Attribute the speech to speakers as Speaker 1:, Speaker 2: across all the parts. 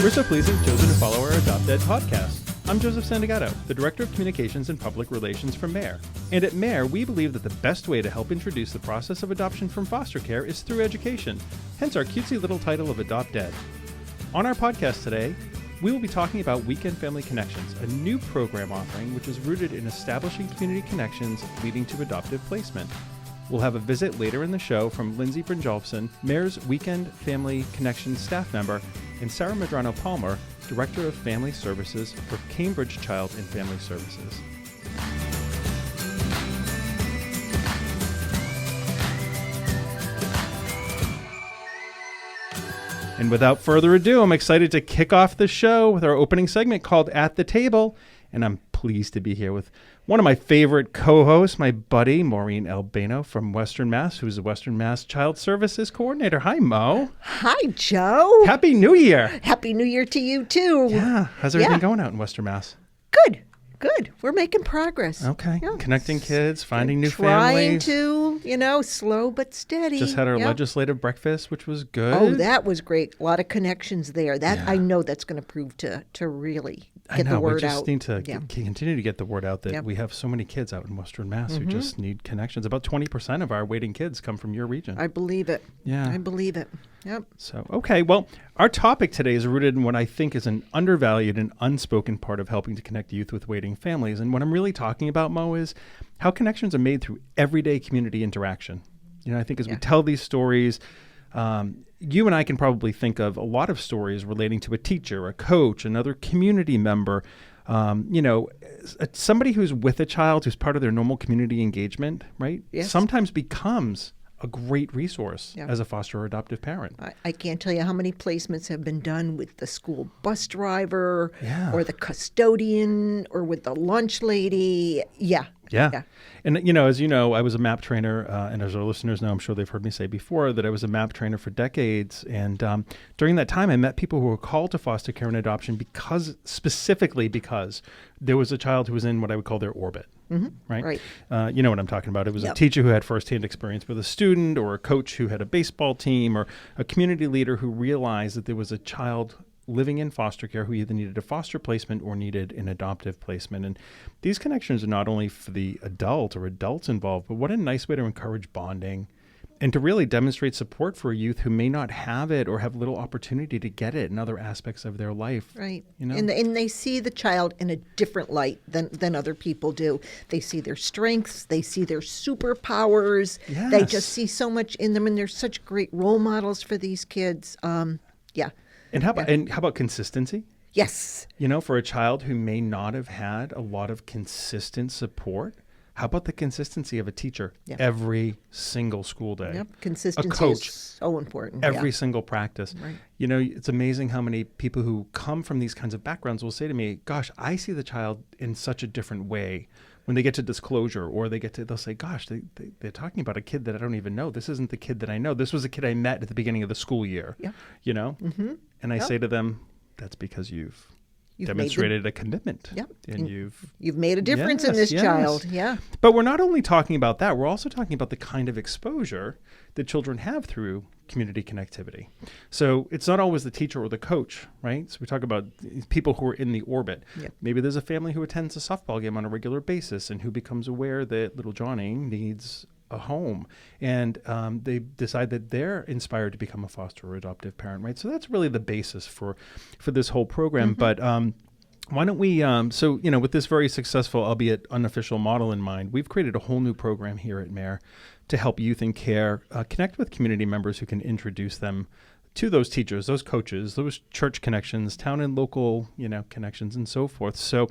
Speaker 1: We're so pleased you've chosen to follow our AdoptED podcast. I'm Joseph Sandagato, the Director of Communications and Public Relations for MARE. And at MARE, we believe that the best way to help introduce the process of adoption from foster care is through education, hence our cutesy little title of AdoptED. On our podcast today, we will be talking about Weekend Family Connections, a new program offering which is rooted in establishing community connections leading to adoptive placement. We'll have a visit later in the show from Lindsey Bryjolfsson, MARE's Weekend Family Connections staff member, and Sarah Medrano-Palmer, Director of Family Services for Cambridge Child and Family Services. And without further ado, I'm excited to kick off the show with our opening segment called At the Table. And I'm pleased to be here with one of my favorite co-hosts, my buddy, Maurine from Western Mass, who's the Western Mass Child Services Coordinator. Hi, Mo.
Speaker 2: Hi, Joe.
Speaker 1: Happy New Year.
Speaker 2: Happy New Year to you, too.
Speaker 1: Yeah. How's everything going out in Western Mass?
Speaker 2: Good. We're making progress.
Speaker 1: Okay. Yeah. Connecting kids, finding new
Speaker 2: families.
Speaker 1: families.
Speaker 2: Trying to, slow but steady.
Speaker 1: Just had our legislative breakfast, which was good.
Speaker 2: Oh, that was great. A lot of connections there. I know that's going to prove to really get the word out.
Speaker 1: We just need to continue to get the word out that we have so many kids out in Western Mass who just need connections. About 20% of our waiting kids come from your region.
Speaker 2: I believe it.
Speaker 1: Yeah.
Speaker 2: I believe it. Yep.
Speaker 1: So, okay. Well, our topic today is rooted in what I think is an undervalued and unspoken part of helping to connect youth with waiting families. And what I'm really talking about, Mo, is how connections are made through everyday community interaction. I think as we tell these stories, you and I can probably think of a lot of stories relating to a teacher, a coach, another community member, somebody who's with a child who's part of their normal community engagement, right?
Speaker 2: Yes.
Speaker 1: Sometimes becomes a great resource as a foster or adoptive parent.
Speaker 2: I can't tell you how many placements have been done with the school bus driver or the custodian or with the lunch lady. Yeah. And, as you know, I was a MAP trainer, and as our listeners know, I'm sure they've heard me say before that I was a MAP trainer for decades. And during that time, I met people who were called to foster care and adoption specifically because there was a child who was in what I would call their orbit. Right. You know what I'm talking about. It was a teacher who had firsthand experience with a student, or a coach who had a baseball team, or a community leader who realized that there was a child living in foster care who either needed a foster placement or needed an adoptive placement. And these connections are not only for the adult or adults involved, but what a nice way to encourage bonding and to really demonstrate support for a youth who may not have it or have little opportunity to get it in other aspects of their life. Right. And they see the child in a different light than other people do. They see their strengths. They see their superpowers.
Speaker 1: Yes.
Speaker 2: They just see so much in them, and they're such great role models for these kids.
Speaker 1: And how about consistency?
Speaker 2: Yes.
Speaker 1: For a child who may not have had a lot of consistent support, how about the consistency of a teacher every single school day?
Speaker 2: Yep. Consistency
Speaker 1: a coach,
Speaker 2: is so important.
Speaker 1: Every single practice.
Speaker 2: Right.
Speaker 1: It's amazing how many people who come from these kinds of backgrounds will say to me, gosh, I see the child in such a different way. When they get to disclosure, or they'll say, gosh, they're talking about a kid that I don't even know. This isn't the kid that I know. This was a kid I met at the beginning of the school year.
Speaker 2: Yeah.
Speaker 1: And I say to them, that's because you've demonstrated a commitment.
Speaker 2: Yep.
Speaker 1: And you've
Speaker 2: made a difference in this child. Yeah.
Speaker 1: But we're not only talking about that, we're also talking about the kind of exposure that children have through community connectivity. So it's not always the teacher or the coach, right? So we talk about people who are in the orbit.
Speaker 2: Yep.
Speaker 1: Maybe there's a family who attends a softball game on a regular basis and who becomes aware that little Johnny needs a home, and they decide that they're inspired to become a foster or adoptive parent, right? So that's really the basis for this whole program. But why don't we, with this very successful, albeit unofficial model in mind, we've created a whole new program here at MARE to help youth in care connect with community members who can introduce them to those teachers, those coaches, those church connections, town and local, connections and so forth. So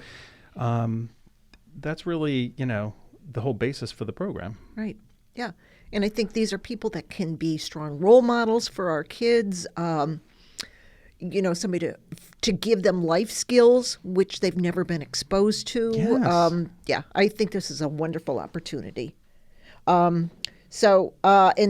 Speaker 1: that's really, the whole basis for the program.
Speaker 2: Right. Yeah. And I think these are people that can be strong role models for our kids. Somebody to give them life skills, which they've never been exposed to.
Speaker 1: Yes.
Speaker 2: I think this is a wonderful opportunity. And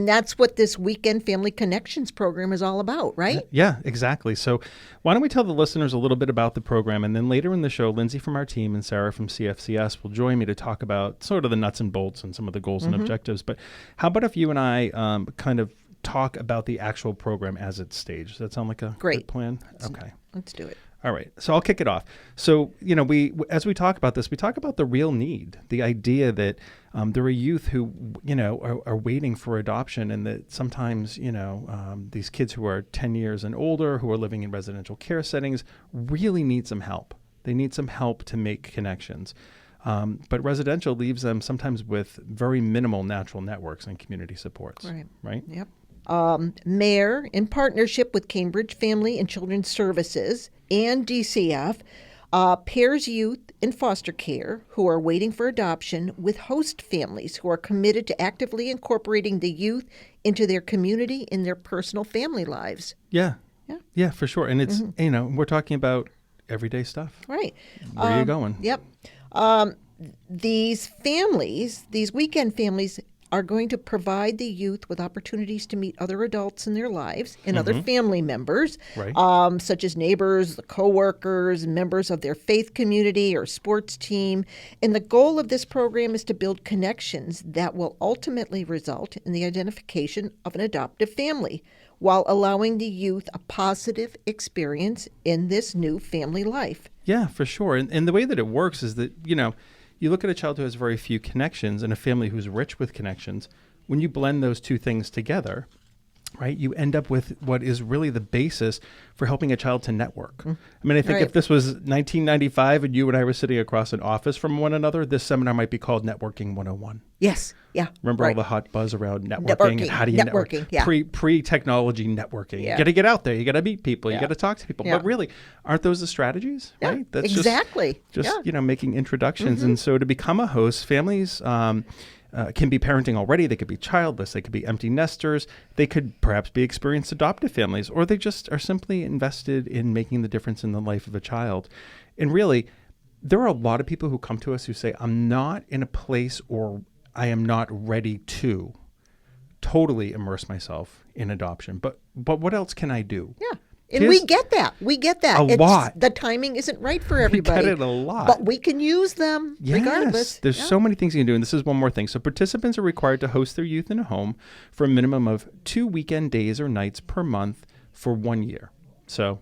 Speaker 2: that's what this Weekend Family Connections program is all about, right?
Speaker 1: Yeah, exactly. So why don't we tell the listeners a little bit about the program, and then later in the show, Lindsey from our team and Sarah from CFCS will join me to talk about sort of the nuts and bolts and some of the goals and objectives. But how about if you and I kind of talk about the actual program as it's staged. Does that sound like a
Speaker 2: great
Speaker 1: good plan? Okay.
Speaker 2: Let's do it.
Speaker 1: All right. So I'll kick it off. So, as we talk about this, we talk about the real need, the idea that there are youth who, are waiting for adoption, and that sometimes, these kids who are 10 years and older, who are living in residential care settings, really need some help. They need some help to make connections. But residential leaves them sometimes with very minimal natural networks and community supports. Right?
Speaker 2: Yep. MARE, in partnership with Cambridge Family and Children's Services and DCF, pairs youth in foster care who are waiting for adoption with host families who are committed to actively incorporating the youth into their community in their personal family lives.
Speaker 1: Yeah, for sure. And it's, we're talking about everyday stuff.
Speaker 2: Right.
Speaker 1: Where are you going?
Speaker 2: Yep. These families, these weekend families, are going to provide the youth with opportunities to meet other adults in their lives and other family members, such as neighbors, the coworkers, members of their faith community or sports team. And the goal of this program is to build connections that will ultimately result in the identification of an adoptive family, while allowing the youth a positive experience in this new family life.
Speaker 1: Yeah, for sure. And the way that it works is that, you look at a child who has very few connections and a family who's rich with connections. When you blend those two things together, right, you end up with what is really the basis for helping a child to network. I mean, I think if this was 1995 and you and I were sitting across an office from one another, this seminar might be called Networking 101.
Speaker 2: Yes. Yeah.
Speaker 1: Remember all the hot buzz around networking and how do you network?
Speaker 2: Yeah.
Speaker 1: Pre-technology networking.
Speaker 2: Yeah.
Speaker 1: You got to get out there. You got to meet people. You got to talk to people. But really, aren't those the strategies?
Speaker 2: Yeah,
Speaker 1: right? That's
Speaker 2: exactly.
Speaker 1: Just making introductions. And so to become a host, families can be parenting already. They could be childless. They could be empty nesters. They could perhaps be experienced adoptive families, or they just are simply invested in making the difference in the life of a child. And really, there are a lot of people who come to us who say, I'm not in a place, or I am not ready to totally immerse myself in adoption. But what else can I do?
Speaker 2: Yeah. And we get that.
Speaker 1: A lot.
Speaker 2: The timing isn't right for everybody.
Speaker 1: We get it a lot.
Speaker 2: But we can use them regardless.
Speaker 1: There's so many things you can do. And this is one more thing. So participants are required to host their youth in a home for a minimum of 2 weekend days or nights per month for 1 year. So,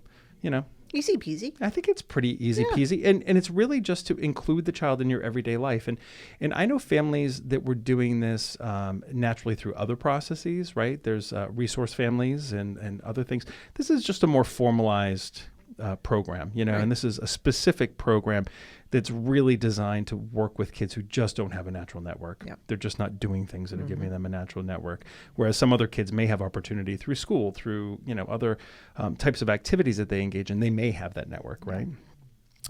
Speaker 2: easy peasy.
Speaker 1: I think it's pretty easy peasy. And it's really just to include the child in your everyday life. And I know families that were doing this naturally through other processes, right? There's resource families and other things. This is just a more formalized program, and this is a specific program that's really designed to work with kids who just don't have a natural network. Yep. They're just not doing things that are giving them a natural network. Whereas some other kids may have opportunity through school, through, other types of activities that they engage in. They may have that network, right?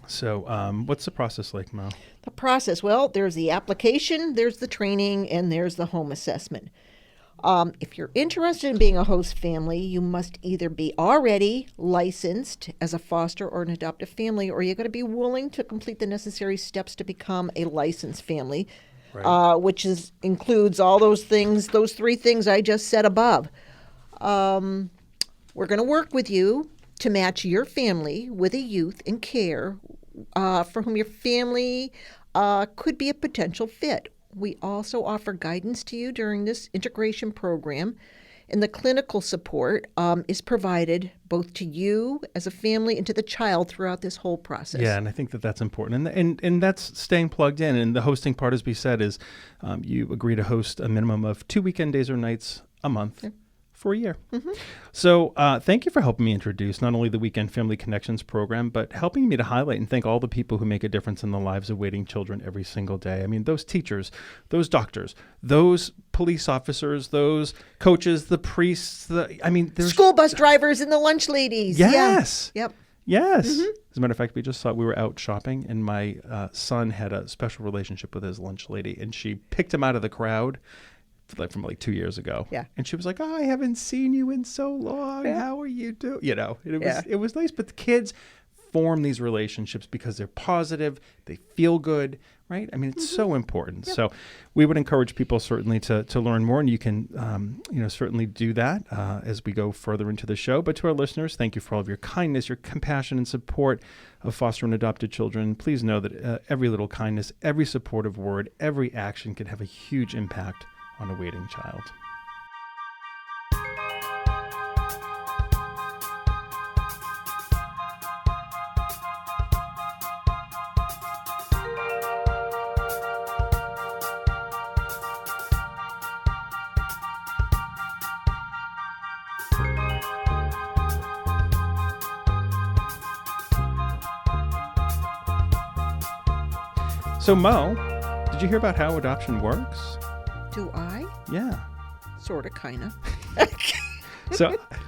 Speaker 1: So what's the process like, Mo?
Speaker 2: The process, well, there's the application, there's the training, and there's the home assessment. If you're interested in being a host family, you must either be already licensed as a foster or an adoptive family, or you're going to be willing to complete the necessary steps to become a licensed family, which includes all those things, those 3 things I just said above. We're going to work with you to match your family with a youth in care for whom your family could be a potential fit. We also offer guidance to you during this integration program, and the clinical support is provided both to you as a family and to the child throughout this whole process.
Speaker 1: Yeah, and I think that's important. And that's staying plugged in. And the hosting part, as we said, is you agree to host a minimum of 2 weekend days or nights a month. Yeah. For a year. So thank you for helping me introduce not only the Weekend Family Connections program, but helping me to highlight and thank all the people who make a difference in the lives of waiting children every single day. I mean, those teachers, those doctors, those police officers, those coaches, the priests, there's
Speaker 2: school bus drivers and the lunch ladies.
Speaker 1: Yes.
Speaker 2: Yeah. Yep.
Speaker 1: Yes. As a matter of fact, we were out shopping, and my son had a special relationship with his lunch lady, and she picked him out of the crowd from 2 years ago. Yeah. And she was like, I haven't seen you in so long. Yeah. How are you doing? It was nice. But the kids form these relationships because they're positive. They feel good, right? I mean, it's so important. Yep. So we would encourage people certainly to learn more, and you can, certainly do that as we go further into the show. But to our listeners, thank you for all of your kindness, your compassion and support of foster and adopted children. Please know that every little kindness, every supportive word, every action can have a huge impact on a waiting child. So, Mo, did you hear about how adoption works?
Speaker 2: Do I?
Speaker 1: Yeah.
Speaker 2: Sort of, kind of.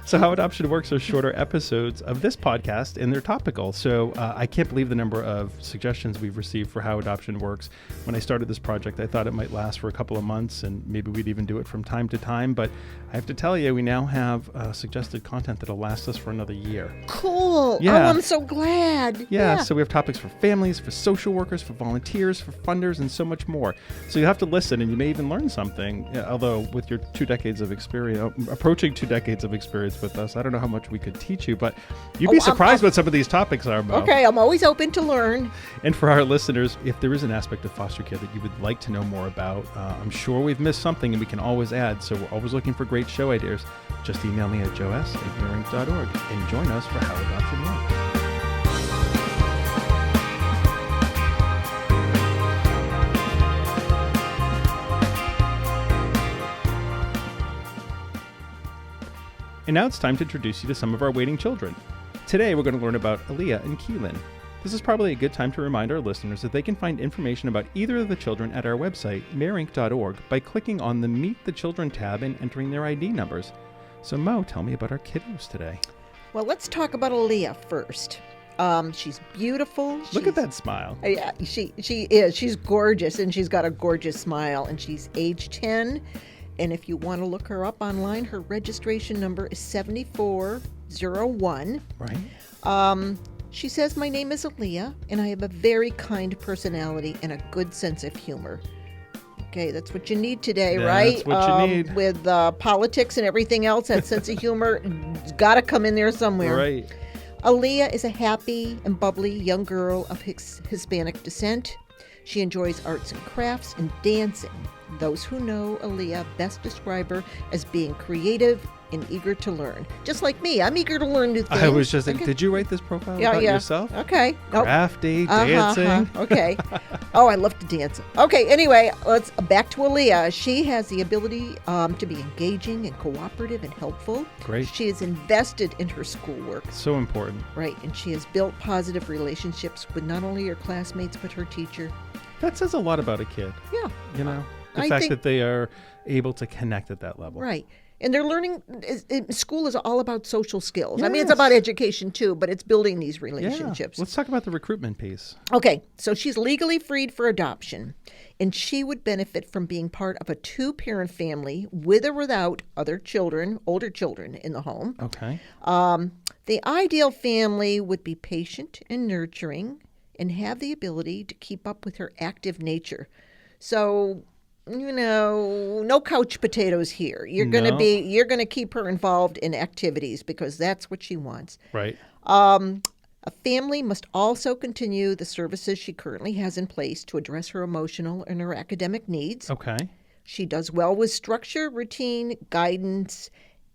Speaker 1: So how adoption works are shorter episodes of this podcast, and they're topical. So I can't believe the number of suggestions we've received for how adoption works. When I started this project, I thought it might last for a couple of months, and maybe we'd even do it from time to time. But I have to tell you, we now have suggested content that'll last us for another year.
Speaker 2: Cool.
Speaker 1: Yeah.
Speaker 2: Oh, I'm so glad.
Speaker 1: Yeah, so we have topics for families, for social workers, for volunteers, for funders, and so much more. So you have to listen, and you may even learn something. Although with your 2 decades of experience, approaching 2 decades of experience with us, I don't know how much we could teach you, but you'd be surprised what some of these topics are, Mo.
Speaker 2: Okay, I'm always open to learn.
Speaker 1: And for our listeners, if there is an aspect of foster care that you would like to know more about, I'm sure we've missed something and we can always add. So we're always looking for great show ideas. Just email me at joes@mearinc.org and join us for How Adoption Works. And now it's time to introduce you to some of our waiting children. Today we're going to learn about Aaliyah and Keelan. This is probably a good time to remind our listeners that they can find information about either of the children at our website, mearinc.org, by clicking on the Meet the Children tab and entering their ID numbers. So Mo, tell me about our kiddos today.
Speaker 2: Well, let's talk about Aaliyah first. She's beautiful.
Speaker 1: Look at that smile.
Speaker 2: Yeah, she is. She's gorgeous, and she's got a gorgeous smile, and she's age 10. And if you want to look her up online, her registration number is 7401.
Speaker 1: Right.
Speaker 2: She says, "My name is Aaliyah, and I have a very kind personality and a good sense of humor." Okay, that's what you need today, right?
Speaker 1: That's what you need.
Speaker 2: With politics and everything else, that sense of humor got to come in there somewhere.
Speaker 1: Right.
Speaker 2: Aaliyah is a happy and bubbly young girl of Hispanic descent. She enjoys arts and crafts and dancing. Those who know Aaliyah best describe her as being creative and eager to learn. Just like me, I'm eager to learn new things.
Speaker 1: I was just thinking, did you write this profile about yourself?
Speaker 2: Okay.
Speaker 1: Crafty, dancing.
Speaker 2: Okay. Oh, I love to dance. Okay, anyway, let's back to Aaliyah. She has the ability to be engaging and cooperative and helpful.
Speaker 1: Great.
Speaker 2: She is invested in her schoolwork.
Speaker 1: So important.
Speaker 2: Right, and she has built positive relationships with not only her classmates, but her teacher.
Speaker 1: That says a lot about a kid.
Speaker 2: Yeah.
Speaker 1: You know, the fact that they are able to connect at that level.
Speaker 2: Right. And they're learning, school is all about social skills.
Speaker 1: Yes.
Speaker 2: I mean, it's about education too, but it's building these relationships.
Speaker 1: Yeah. Let's talk about the recruitment piece.
Speaker 2: Okay, so she's legally freed for adoption, and she would benefit from being part of a 2-parent family with or without other children, older children in the home.
Speaker 1: Okay.
Speaker 2: The ideal family would be patient and nurturing and have the ability to keep up with her active nature. So, you know, no couch potatoes here. You're going to keep her involved in activities because that's what she wants.
Speaker 1: Right.
Speaker 2: A family must also continue the services she currently has in place to address her emotional and her academic needs.
Speaker 1: Okay.
Speaker 2: She does well with structure, routine, guidance,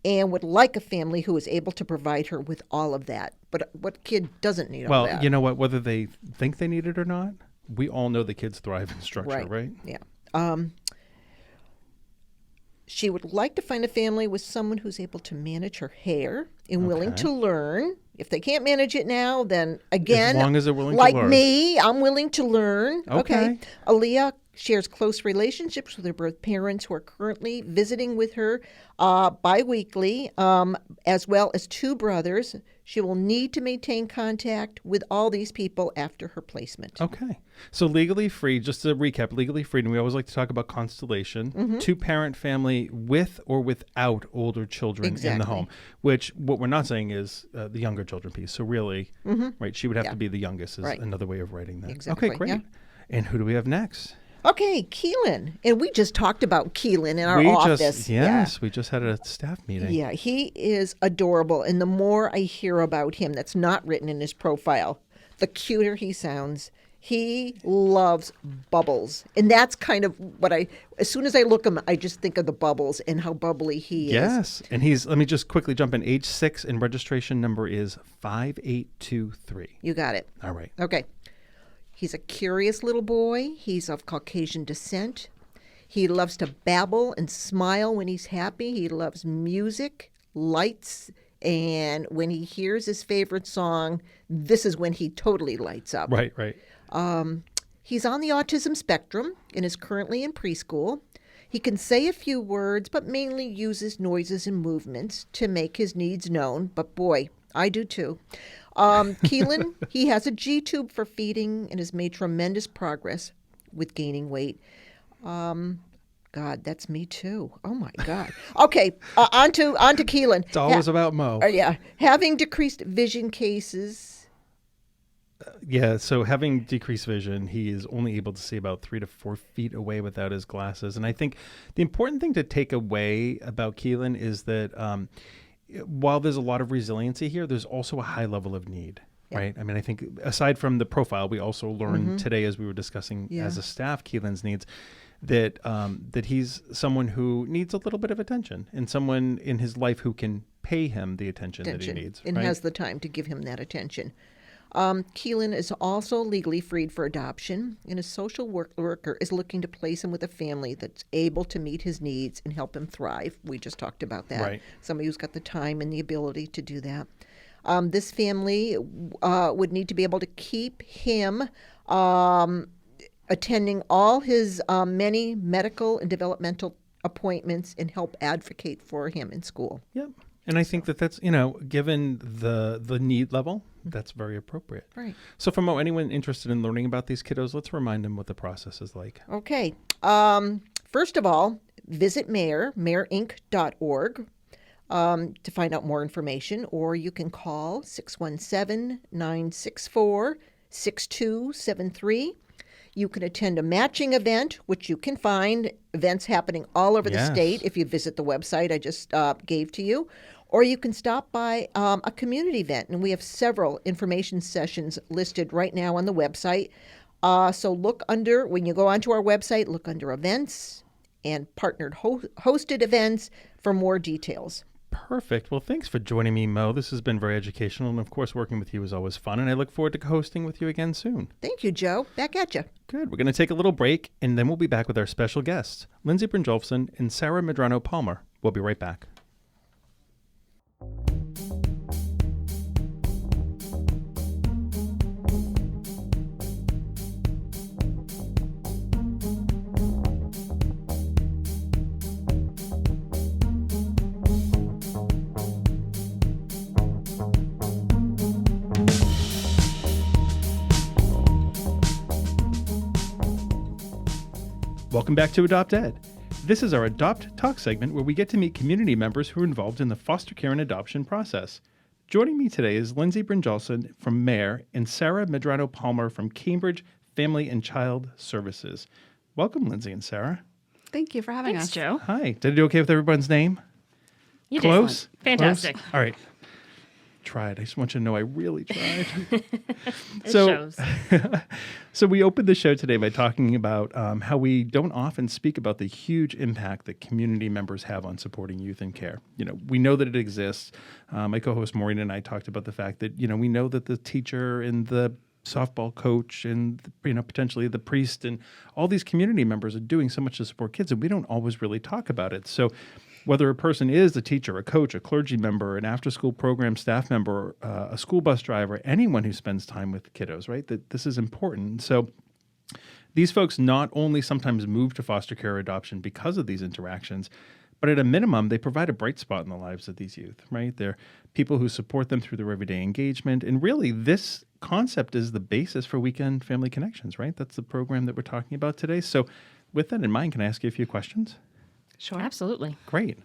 Speaker 2: and would like a family who is able to provide her with all of that. But what kid doesn't need all that?
Speaker 1: Well, you know what? Whether they think they need it or not, we all know the kids thrive in structure, right?
Speaker 2: Yeah. She would like to find a family with someone who's able to manage her hair and willing to learn. If they can't manage it now, then again,
Speaker 1: as long as they're willing
Speaker 2: like
Speaker 1: to learn.
Speaker 2: me, I'm willing to learn.
Speaker 1: Okay.
Speaker 2: Aaliyah shares close relationships with her birth parents who are currently visiting with her bi-weekly, as well as 2 brothers. She will need to maintain contact with all these people after her placement.
Speaker 1: Okay. So legally free, just to recap, legally free, and we always like to talk about constellation, 2-parent family with or without older children in the home, which what we're not saying is the younger children piece. So really, right, she would have to be the youngest is another way of writing that.
Speaker 2: Exactly.
Speaker 1: Okay, great.
Speaker 2: Yeah.
Speaker 1: And who do we have next?
Speaker 2: Okay, Keelan. And we just talked about Keelan in our office.
Speaker 1: We just had a staff meeting.
Speaker 2: Yeah, he is adorable. And the more I hear about him that's not written in his profile, the cuter he sounds. He loves bubbles. And that's kind of what as soon as I look at him, I just think of the bubbles and how bubbly he is.
Speaker 1: Yes. And let me just quickly jump in, age 6, and registration number is 5823.
Speaker 2: You got it.
Speaker 1: All right.
Speaker 2: Okay. He's a curious little boy. He's of Caucasian descent. He loves to babble and smile when he's happy. He loves music, lights, and when he hears his favorite song, this is when he totally lights up.
Speaker 1: Right.
Speaker 2: He's on the autism spectrum and is currently in preschool. He can say a few words, but mainly uses noises and movements to make his needs known. But boy, I do too. Keelan, he has a G-tube for feeding and has made tremendous progress with gaining weight. God, that's me too. Oh my God. Okay, on to Keelan.
Speaker 1: It's always about Mo.
Speaker 2: Yeah, having decreased vision cases.
Speaker 1: Yeah, so having decreased vision, he is only able to see about 3 to 4 feet away without his glasses. And I think the important thing to take away about Keelan is that while there's a lot of resiliency here, there's also a high level of need. Yeah. Right. I mean, I think aside from the profile, we also learned today, as we were discussing as a staff, Keelan's needs, that he's someone who needs a little bit of attention and someone in his life who can pay him the attention that he needs.
Speaker 2: And has the time to give him that attention. Keelan is also legally freed for adoption, and a social worker is looking to place him with a family that's able to meet his needs and help him thrive. We just talked about that. Right. Somebody who's got the time and the ability to do that. This family would need to be able to keep him attending all his many medical and developmental appointments and help advocate for him in school.
Speaker 1: Yep. And I think that's, given the need level, that's very appropriate.
Speaker 2: Right.
Speaker 1: So for anyone interested in learning about these kiddos, let's remind them what the process is like.
Speaker 2: Okay. First of all, visit mairinc.org to find out more information, or you can call 617-964-6273. You can attend a matching event, which you can find events happening all over the state if you visit the website I just gave to you. Or you can stop by a community event, and we have several information sessions listed right now on the website. So look under, when you go onto our website, look under events and partnered hosted events for more details.
Speaker 1: Perfect. Well, thanks for joining me, Mo. This has been very educational, and of course, working with you is always fun, and I look forward to hosting with you again soon.
Speaker 2: Thank you, Joe. Back at you.
Speaker 1: Good. We're going to take a little break, and then we'll be back with our special guests, Lindsey Bryjolfsson and Sarah Medrano-Palmer. We'll be right back. Welcome back to AdoptED. This is our Adopt Talk segment where we get to meet community members who are involved in the foster care and adoption process. Joining me today is Lindsey Bryjolfsson from MARE and Sarah Medrano-Palmer from Cambridge Family and Child Services. Welcome, Lindsey and Sarah.
Speaker 3: Thank you for having us,
Speaker 4: Joe.
Speaker 1: Hi. Did I do okay with everyone's name?
Speaker 4: You
Speaker 1: Close?
Speaker 4: did. Fantastic.
Speaker 1: Close? All right. Tried. I just want you to know I really tried.
Speaker 4: It shows.
Speaker 1: So we opened the show today by talking about how we don't often speak about the huge impact that community members have on supporting youth in care. We know that it exists. My co-host Maurine and I talked about the fact that, we know that the teacher and the softball coach and, potentially the priest and all these community members are doing so much to support kids, and we don't always really talk about it. So whether a person is a teacher, a coach, a clergy member, an after-school program staff member, a school bus driver, anyone who spends time with kiddos, right, that this is important. So these folks not only sometimes move to foster care or adoption because of these interactions, but at a minimum, they provide a bright spot in the lives of these youth, right? They're people who support them through their everyday engagement. And really, this concept is the basis for Weekend Family Connections, right? That's the program that we're talking about today. So with that in mind, can I ask you a few questions?
Speaker 4: Sure. Absolutely.
Speaker 1: Great.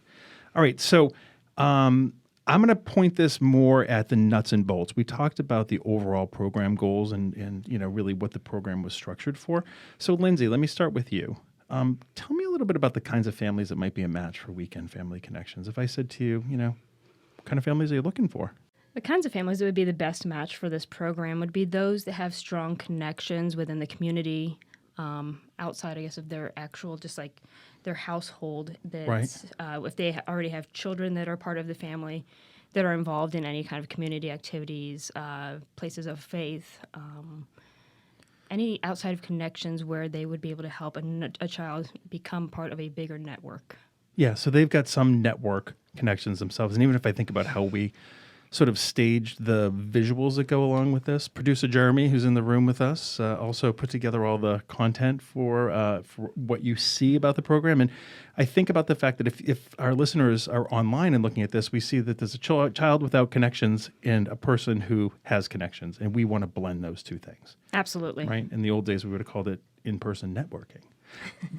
Speaker 1: All right. So I'm going to point this more at the nuts and bolts. We talked about the overall program goals and really what the program was structured for. So Lindsey, let me start with you. Tell me a little bit about the kinds of families that might be a match for Weekend Family Connections. If I said to you, what kind of families are you looking for?
Speaker 4: The kinds of families that would be the best match for this program would be those that have strong connections within the community, outside, I guess, of their actual, just like their household. That's, right. If they already have children that are part of the family, that are involved in any kind of community activities, places of faith, any outside of connections where they would be able to help a child become part of a bigger network.
Speaker 1: Yeah, so they've got some network connections themselves. And even if I think about how we sort of staged the visuals that go along with this. Producer Jeremy, who's in the room with us, also put together all the content for what you see about the program. And I think about the fact that if our listeners are online and looking at this, we see that there's a child without connections and a person who has connections, and we want to blend those two things.
Speaker 4: Absolutely.
Speaker 1: Right? In the old days, we would have called it in-person networking.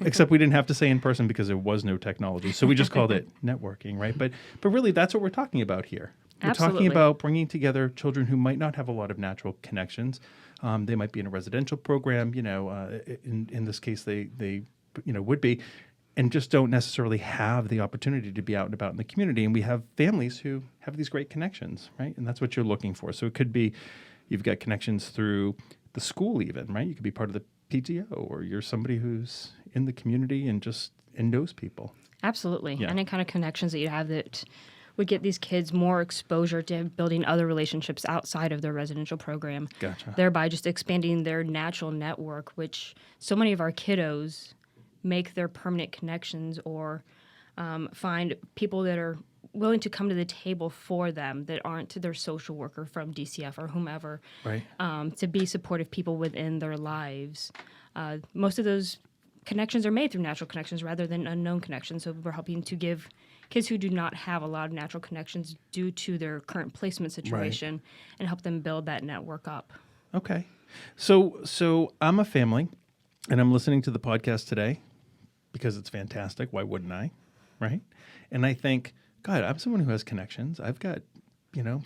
Speaker 1: Except we didn't have to say in person because there was no technology. So we just called it networking, right? But really, that's what we're talking about here. We're talking about bringing together children who might not have a lot of natural connections. They might be in a residential program, in this case, they would be, and just don't necessarily have the opportunity to be out and about in the community. And we have families who have these great connections, right? And that's what you're looking for. So it could be you've got connections through the school even, right? You could be part of the PTO, or you're somebody who's in the community and knows people.
Speaker 4: Absolutely. Yeah. Any kind of connections that you have that would get these kids more exposure to building other relationships outside of their residential program.
Speaker 1: Gotcha.
Speaker 4: Thereby just expanding their natural network, which so many of our kiddos make their permanent connections or find people that are willing to come to the table for them that aren't their social worker from DCF or whomever,
Speaker 1: right?
Speaker 4: To be supportive people within their lives. Most of those connections are made through natural connections rather than unknown connections. So we're helping to give kids who do not have a lot of natural connections due to their current placement situation and help them build that network up.
Speaker 1: Okay. So I'm a family and I'm listening to the podcast today because it's fantastic. Why wouldn't I? Right? And I think, God, I'm someone who has connections. I've got,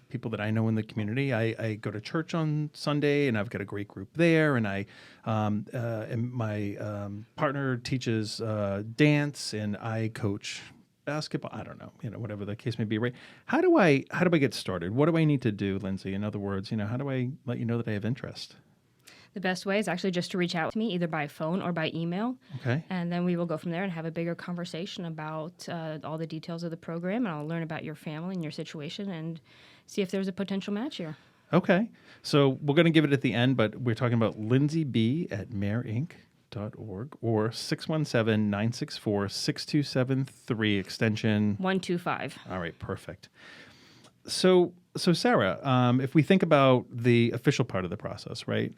Speaker 1: people that I know in the community. I go to church on Sunday, and I've got a great group there. And and my partner teaches dance, and I coach basketball. I don't know, whatever the case may be. Right? How do I get started? What do I need to do, Lindsey? In other words, how do I let you know that I have interest?
Speaker 4: The best way is actually just to reach out to me either by phone or by email.
Speaker 1: Okay.
Speaker 4: And then we will go from there and have a bigger conversation about all the details of the program. And I'll learn about your family and your situation and see if there's a potential match here.
Speaker 1: Okay. So we're going to give it at the end, but we're talking about Lindsey B. at mareinc.org or 617-964-6273 extension
Speaker 4: 125.
Speaker 1: All right. Perfect. So Sarah, if we think about the official part of the process, right,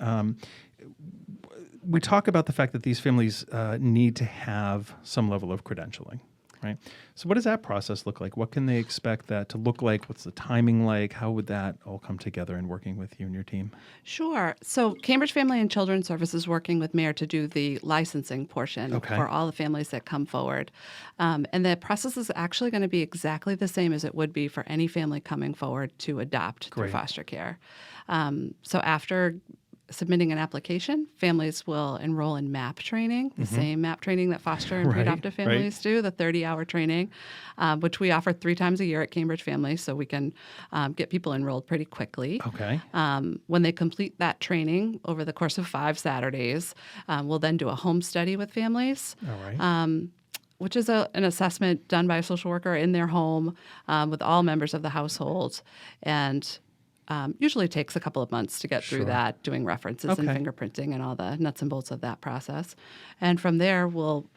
Speaker 1: we talk about the fact that these families need to have some level of credentialing, right? So what does that process look like? What can they expect that to look like? What's the timing like? How would that all come together in working with you and your team?
Speaker 3: Sure. So Cambridge Family and Children's Services is working with MARE to do the licensing portion for all the families that come forward. And the process is actually going to be exactly the same as it would be for any family coming forward to adopt through foster care. So after submitting an application, families will enroll in MAP training, the same MAP training that foster and pre-adoptive families do, the 30-hour training, which we offer 3 times a year at Cambridge Family, so we can get people enrolled pretty quickly.
Speaker 1: Okay.
Speaker 3: When they complete that training over the course of 5 Saturdays, we'll then do a home study with families.
Speaker 1: All right.
Speaker 3: Which is an assessment done by a social worker in their home with all members of the household. And usually takes a couple of months to get through that, doing references and fingerprinting and all the nuts and bolts of that process. And from there, we'll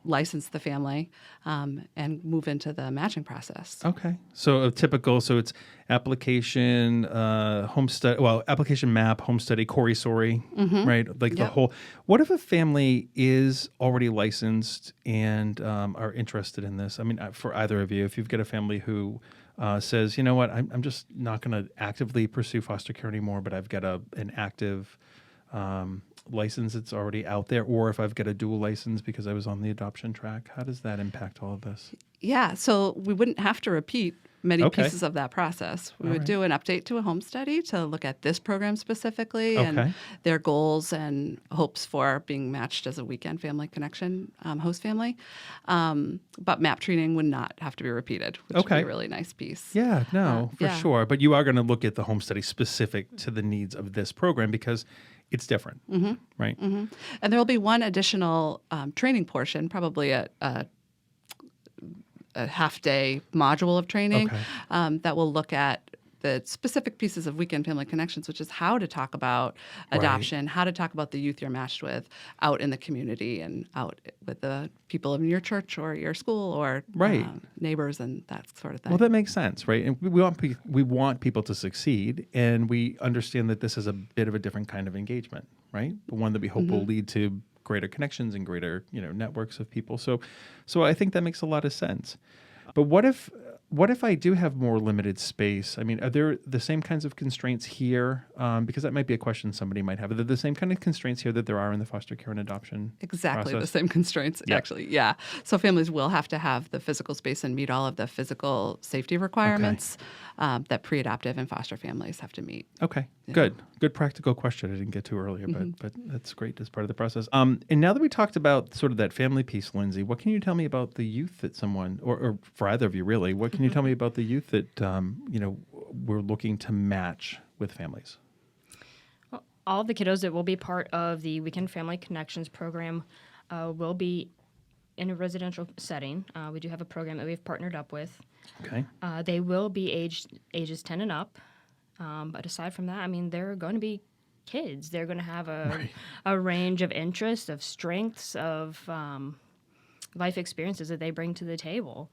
Speaker 3: license the family and move into the matching process.
Speaker 1: Okay. So it's application, home study, application map, home study, Corey Sorry, right? Like the whole, what if a family is already licensed and are interested in this? I mean, for either of you, if you've got a family who says, you know what, I'm just not going to actively pursue foster care anymore, but I've got an active license that's already out there, or if I've got a dual license because I was on the adoption track, how does that impact all of this?
Speaker 3: Yeah, so we wouldn't have to repeat many pieces of that process. We would do an update to a home study to look at this program specifically and their goals and hopes for being matched as a weekend family connection host family. But MAP training would not have to be repeated, which would be a really nice piece.
Speaker 1: Yeah, for sure. But you are going to look at the home study specific to the needs of this program because it's different, right?
Speaker 3: Mm-hmm. And there will be one additional training portion, probably a half-day module of training that will look at the specific pieces of Weekend Family Connections, which is how to talk about adoption, how to talk about the youth you're matched with out in the community and out with the people in your church or your school or neighbors and that sort of thing.
Speaker 1: Well, that makes sense, right? And we want people to succeed, and we understand that this is a bit of a different kind of engagement, right? The one that we hope will lead to greater connections and greater, networks of people. So I think that makes a lot of sense. But what if I do have more limited space? I mean, are there the same kinds of constraints here? Because that might be a question somebody might have. Are there the same kind of constraints here that there are in the foster care and adoption
Speaker 3: Exactly
Speaker 1: process?
Speaker 3: the same constraints, actually. Yeah. So families will have to have the physical space and meet all of the physical safety requirements that pre-adoptive and foster families have to meet.
Speaker 1: Okay, good. Good practical question. I didn't get to earlier, but that's great as part of the process. And now that we talked about sort of that family piece, Lindsey, what can you tell me about the youth that someone, or for either of you really, what can you tell me about the youth that, we're looking to match with families?
Speaker 4: Well, all the kiddos that will be part of the Weekend Family Connections program will be in a residential setting. We do have a program that we've partnered up with.
Speaker 1: Okay.
Speaker 4: They will be ages 10 and up. But aside from that, I mean, they're going to be kids. They're going to have a range of interests, of strengths, of life experiences that they bring to the table.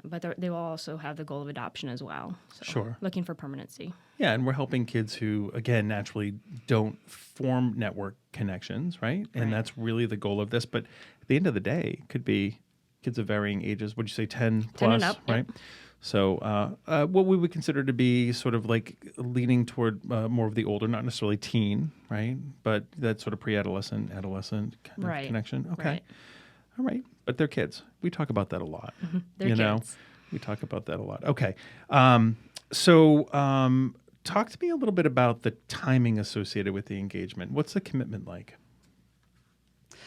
Speaker 4: But they will also have the goal of adoption as well. So
Speaker 1: Sure.
Speaker 4: Looking for permanency.
Speaker 1: Yeah, and we're helping kids who, again, naturally don't form network connections, right? And that's really the goal of this. But at the end of the day, it could be kids of varying ages. Would you say 10 plus,
Speaker 4: 10 and up,
Speaker 1: right?
Speaker 4: Yep.
Speaker 1: So what we would consider to be sort of like leaning toward more of the older, not necessarily teen, right? But that sort of pre-adolescent, adolescent kind of connection. Okay.
Speaker 4: Right.
Speaker 1: All right. But they're kids. We talk about that a lot.
Speaker 4: They're kids.
Speaker 1: We talk about that a lot. Okay. So talk to me a little bit about the timing associated with the engagement. What's the commitment like?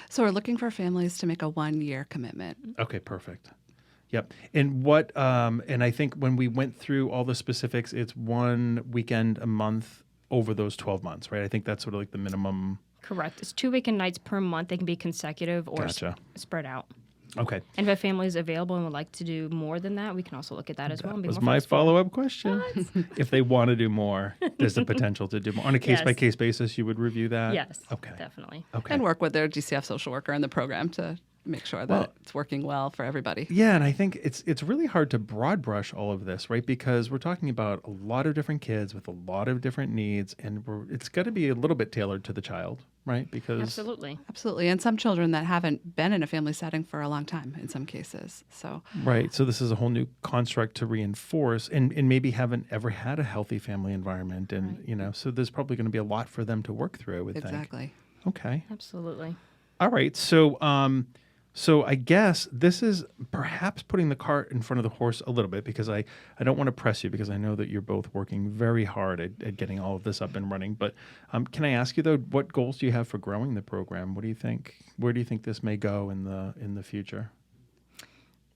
Speaker 3: So we're looking for families to make a 1-year commitment.
Speaker 1: Okay, perfect. Yep. And what, and I think when we went through all the specifics, it's 1 weekend a month over those 12 months, right? I think that's sort of like the minimum.
Speaker 4: Correct. It's 2 weekend nights per month. They can be consecutive or spread out.
Speaker 1: Okay.
Speaker 4: And if a family is available and would like to do more than that, we can also look at that as well. And be
Speaker 1: That was
Speaker 4: more
Speaker 1: my
Speaker 4: flexible.
Speaker 1: follow-up question. If they want to do more, there's the potential to do more. On a case-by-case basis, you would review that?
Speaker 4: Yes.
Speaker 1: Okay.
Speaker 4: Definitely.
Speaker 1: Okay.
Speaker 3: And work with their DCF social worker in the program to make sure that it's working well for everybody.
Speaker 1: Yeah, and I think it's really hard to broad brush all of this, right? Because we're talking about a lot of different kids with a lot of different needs, and it's got to be a little bit tailored to the child, right? Because
Speaker 4: Absolutely.
Speaker 3: And some children that haven't been in a family setting for a long time in some cases. So
Speaker 1: right. So this is a whole new construct to reinforce, and maybe haven't ever had a healthy family environment, and so there's probably going to be a lot for them to work through, I would think.
Speaker 3: Exactly.
Speaker 1: Okay.
Speaker 4: Absolutely.
Speaker 1: All right. So I guess this is perhaps putting the cart in front of the horse a little bit, because I don't want to press you, because I know that you're both working very hard at getting all of this up and running. But can I ask you, though, what goals do you have for growing the program? What do you think? Where do you think this may go in the future?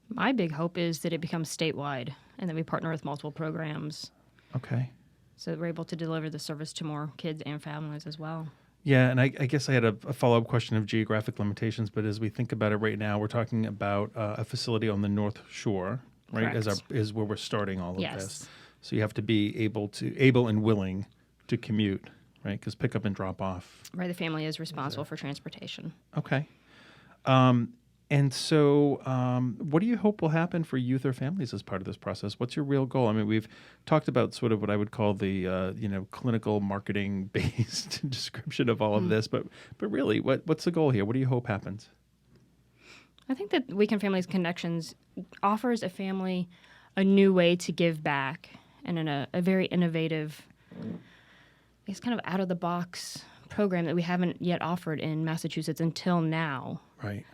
Speaker 4: My big hope is that it becomes statewide and that we partner with multiple programs.
Speaker 1: Okay.
Speaker 4: So that we're able to deliver the service to more kids and families as well.
Speaker 1: Yeah, and I guess I had a follow-up question of geographic limitations, but as we think about it right now, we're talking about a facility on the North Shore, right?
Speaker 4: Correct.
Speaker 1: Is where we're starting all of
Speaker 4: Yes.
Speaker 1: this. So you have to be able and willing to commute, right? Because pick up and drop off.
Speaker 4: Right, the family is responsible for transportation.
Speaker 1: Okay. And so what do you hope will happen for youth or families as part of this process? What's your real goal? I mean, we've talked about sort of what I would call the clinical marketing-based description of all of this, but really, what's the goal here? What do you hope happens?
Speaker 4: I think that Weekend Families Connections offers a family a new way to give back, and in a very innovative, it's kind of out-of-the-box program that we haven't yet offered in Massachusetts until now.
Speaker 1: Right.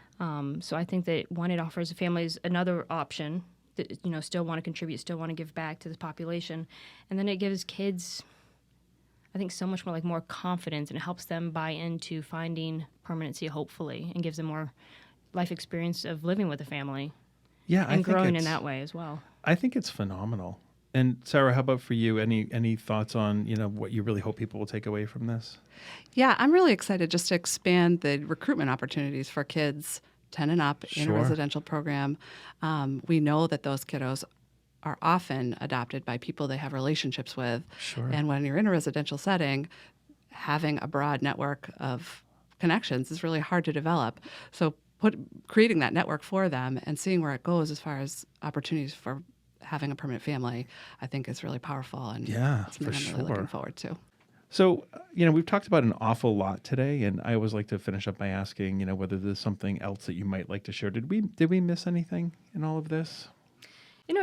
Speaker 4: So I think that, one, it offers families another option that, still want to contribute, still want to give back to the population. And then it gives kids, I think, so much more confidence, and it helps them buy into finding permanency, hopefully, and gives them more life experience of living with a family.
Speaker 1: Yeah,
Speaker 4: and growing in that way as well.
Speaker 1: I think it's phenomenal. And Sarah, how about for you? Any thoughts on what you really hope people will take away from this?
Speaker 3: Yeah, I'm really excited just to expand the recruitment opportunities for kids 10 and up in a residential program. We know that those kiddos are often adopted by people they have relationships with.
Speaker 1: Sure.
Speaker 3: And when you're in a residential setting, having a broad network of connections is really hard to develop. So creating that network for them and seeing where it goes as far as opportunities for having a permanent family, I think is really powerful, and something I'm really looking forward to.
Speaker 1: So, we've talked about an awful lot today, and I always like to finish up by asking, whether there's something else that you might like to share. Did we miss anything in all of this?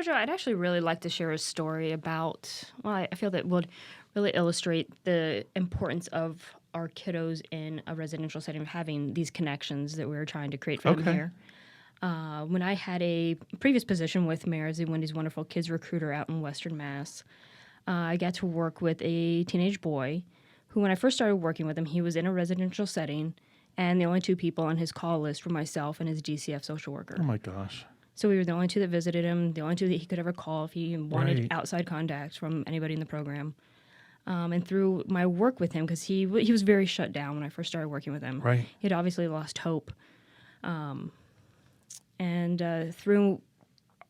Speaker 4: Joe, I'd actually really like to share a story about, I feel that would really illustrate the importance of our kiddos in a residential setting, of having these connections that we're trying to create for them here. When I had a previous position with Mayor as a Wendy's Wonderful Kids recruiter out in Western Mass, I got to work with a teenage boy who, when I first started working with him, he was in a residential setting, and the only two people on his call list were myself and his DCF social worker.
Speaker 1: Oh, my gosh.
Speaker 4: So we were the only two that visited him, the only two that he could ever call if he wanted outside contact from anybody in the program. And through my work with him, because he was very shut down when I first started working with him.
Speaker 1: Right.
Speaker 4: He had obviously lost hope. And through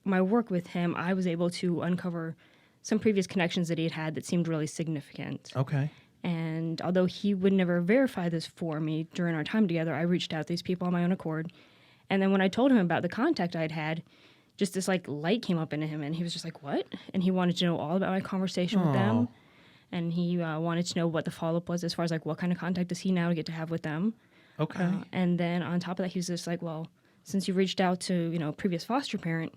Speaker 4: my work with him, I was able to uncover some previous connections that he had that seemed really significant.
Speaker 1: Okay.
Speaker 4: And although he would never verify this for me during our time together, I reached out to these people on my own accord. And then when I told him about the contact I'd had, just this light came up into him, and he was just like, "What?" And he wanted to know all about my conversation with them. And he wanted to know what the follow-up was as far as what kind of contact does he now get to have with them.
Speaker 1: Okay.
Speaker 4: And then on top of that, he was just like, "Well, since you reached out to, previous foster parent,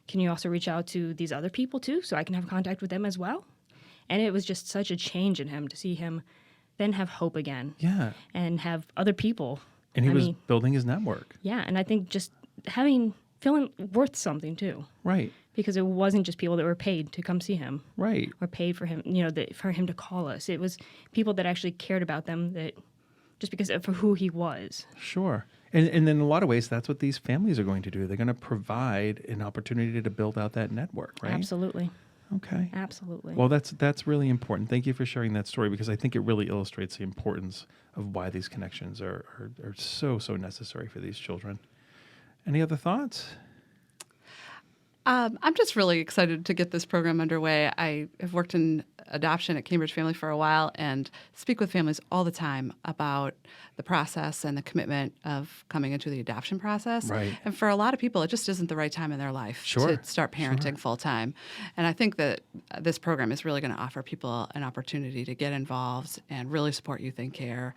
Speaker 4: can you also reach out to these other people too, so I can have contact with them as well?" And it was just such a change in him to see him then have hope again.
Speaker 1: Yeah.
Speaker 4: And have other people.
Speaker 1: And he was building his network.
Speaker 4: Yeah, and I think just feeling worth something too.
Speaker 1: Right.
Speaker 4: Because it wasn't just people that were paid to come see him.
Speaker 1: Right.
Speaker 4: Or paid for him, for him to call us. It was people that actually cared about them, that just because for who he was.
Speaker 1: Sure. And in a lot of ways, that's what these families are going to do. They're going to provide an opportunity to build out that network, right?
Speaker 4: Absolutely.
Speaker 1: Okay.
Speaker 4: Absolutely.
Speaker 1: Well, that's really important. Thank you for sharing that story, because I think it really illustrates the importance of why these connections are so necessary for these children. Any other thoughts?
Speaker 3: I'm just really excited to get this program underway. I have worked in adoption at Cambridge Family for a while and speak with families all the time about the process and the commitment of coming into the adoption process.
Speaker 1: Right.
Speaker 3: And for a lot of people, it just isn't the right time in their life to start parenting full time. And I think that this program is really going to offer people an opportunity to get involved and really support youth in care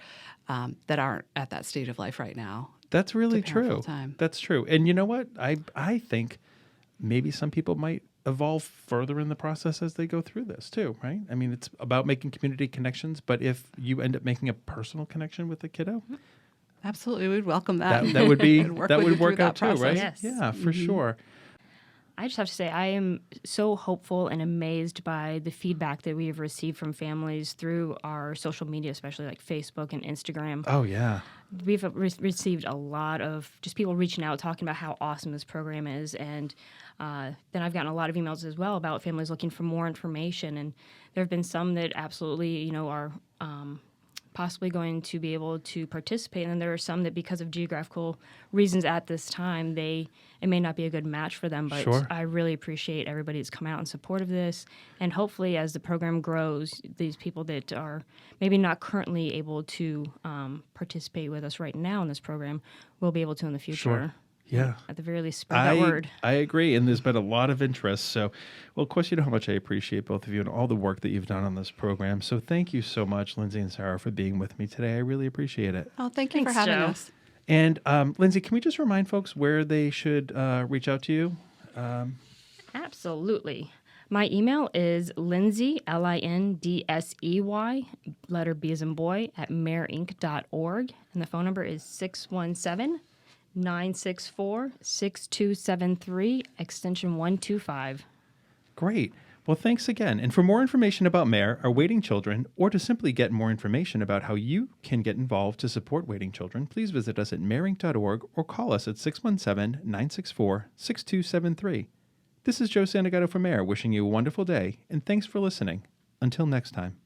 Speaker 3: that aren't at that stage of life right now.
Speaker 1: That's really true.
Speaker 3: Full-time.
Speaker 1: That's true. And you know what? I think maybe some people might evolve further in the process as they go through this too, right? I mean, it's about making community connections, but if you end up making a personal connection with the kiddo,
Speaker 3: absolutely, we'd welcome that.
Speaker 1: That would be that would work out too,
Speaker 3: process.
Speaker 1: right?
Speaker 4: Yes.
Speaker 1: Yeah, for sure.
Speaker 4: I just have to say, I am so hopeful and amazed by the feedback that we have received from families through our social media, especially like Facebook and Instagram.
Speaker 1: Oh, yeah.
Speaker 4: We've received a lot of just people reaching out, talking about how awesome this program is. And then I've gotten a lot of emails as well about families looking for more information. And there have been some that absolutely, are possibly going to be able to participate. And then there are some that, because of geographical reasons at this time, it may not be a good match for them. But I really appreciate everybody that's come out in support of this. And hopefully, as the program grows, these people that are maybe not currently able to participate with us right now in this program will be able to in the future.
Speaker 1: Sure. Yeah.
Speaker 4: At the very least, spread that word.
Speaker 1: I agree. And there's been a lot of interest. So, well, of course, you know how much I appreciate both of you and all the work that you've done on this program. So thank you so much, Lindsey and Sarah, for being with me today. I really appreciate it.
Speaker 3: Oh, thank you for having us.
Speaker 1: And Lindsey, can we just remind folks where they should reach out to you?
Speaker 4: Absolutely. My email is Lindsey, Lindsey, letter B as in boy, @mareinc.org. And the phone number is 617-964-6273, extension 125.
Speaker 1: Great. Well, thanks again. And for more information about MARE, our waiting children, or to simply get more information about how you can get involved to support waiting children, please visit us at mareinc.org or call us at 617-964-6273. This is Joe Santagato for MARE, wishing you a wonderful day, and thanks for listening. Until next time.